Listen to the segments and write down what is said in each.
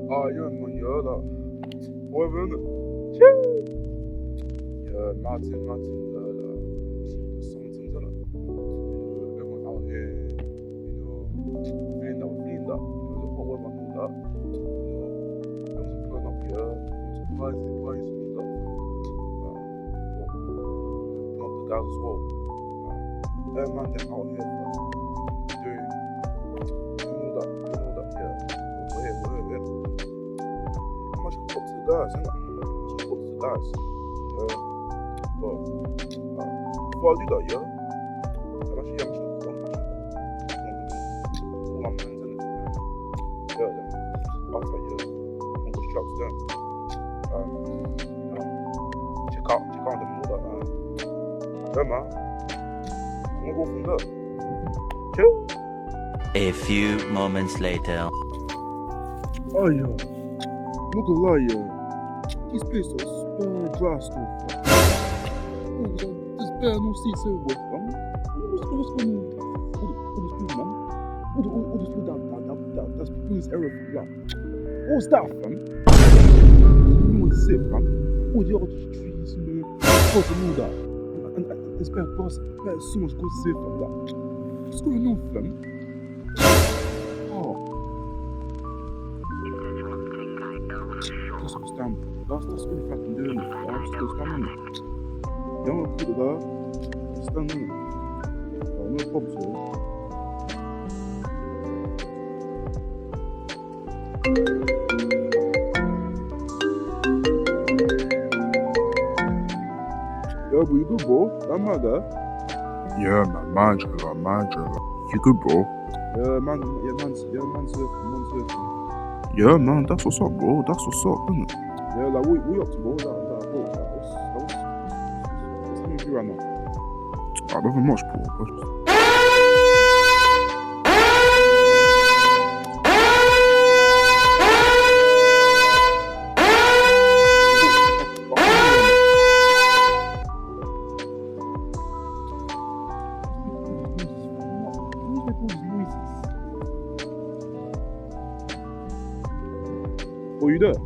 ja man, ja da. Boy, wenn ja, Martin, the something that everyone out here, feeling that, the whole world might know that, everyone's pulling up here, why is it that? Not the guys as well. Man, they're out here, doing all that, yeah. We're how much can put to the guys, innit? How much can put to the guys? Yeah. But before I do that, yeah, I'm actually cool. All my friends, innit? Yeah, then after a year, I'm gonna strap to them. Check out them and all that. Yeah, man. I'm gonna go from there. Chill. A few moments later. Oh yeah, I'm not gonna lie, yeah. This place is so dry still. There's bare no seats everywhere, fam. What's going on with all this food, man? All this food that's people in this area, fam. What was that, fam? No one's safe, fam. All the other trees, crops and all that. And there's bare grass, there's so much good safe, fam. Like, what's going on, fam? That's really fucking doing it. I'm still standing it. You don't want to put it there. Standing it. No problem, sir. Yo, but you good, bro? I'm not there. Yeah, man, mind you. You good, bro? Man's surfing. Yeah, man, that's what's up, bro. That's what's up, isn't it? Yeah, like, what you up to, bro? What's happening with you right now? Nothing much, bro. Are you there?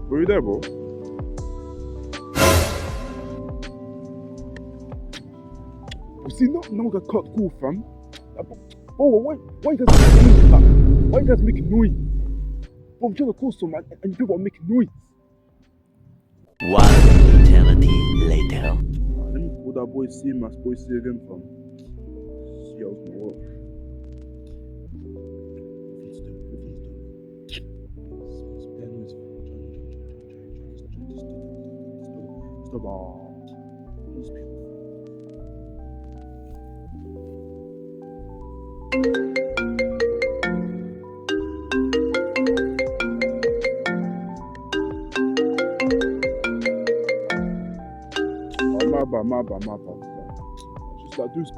Were you there, bro? You see, now we got cut cool, fam. Bro, why you guys making noise, fam? Why you guys making noise? Bro, I'm trying to call someone and people are making noise. One eternity later. Let me call that boy C again, fam. See how's my work. About these people. My bad. Just like those, I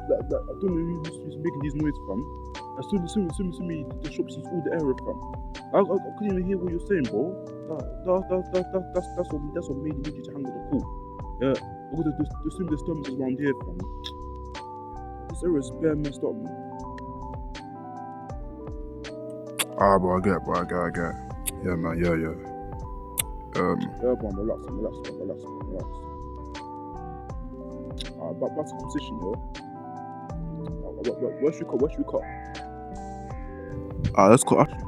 don't know who's making these noises, fam. As soon as the shop sees all the area, fam. I couldn't even hear what you're saying, bro. That's what made you to hang with the call. Yeah, because there's disturbance around here, fam. This area is bare messed up, man. Bro, I get. Yeah, man, yeah. Yeah, bro, relax. Back to position, yo. Where should we cut? Let's cut actually.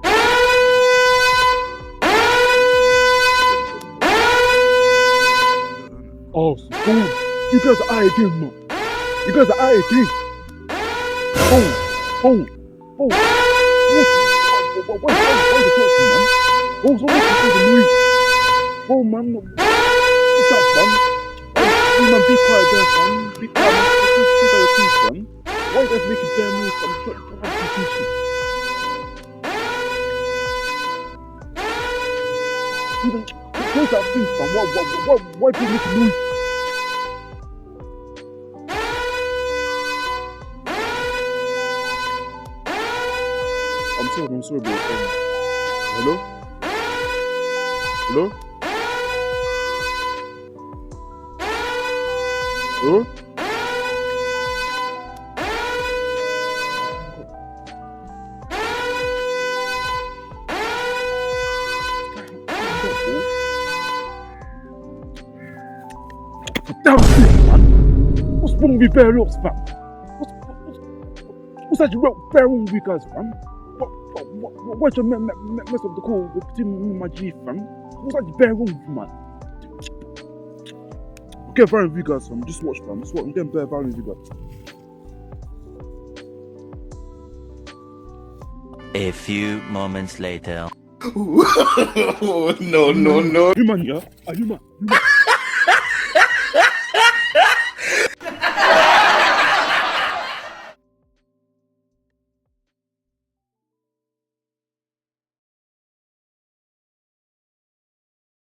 Oh, boom. You guys are again, man. Oh. Why is the talking, man? Oh, so what's the noise? Oh, man. What's up, man? Man, be quiet there, fam. Be quiet, man. Why are you guys making bare noise, fam? Try to have confusion. Where's that thing, fam? Why are you making noise? I'm sorry, bro. Hello? Hello? damn thing, man. What's wrong with bare looks, fam? What's actually bare wrong with you guys, fam? Why'd you mess up the call between me and my G, fam? What's actually bare wrong with you, man? I'll get viral with you guys, fam. Just watch, fam. Just watch. I'm getting bare viral with you guys. A few moments later. No. You man, yeah? Are you man?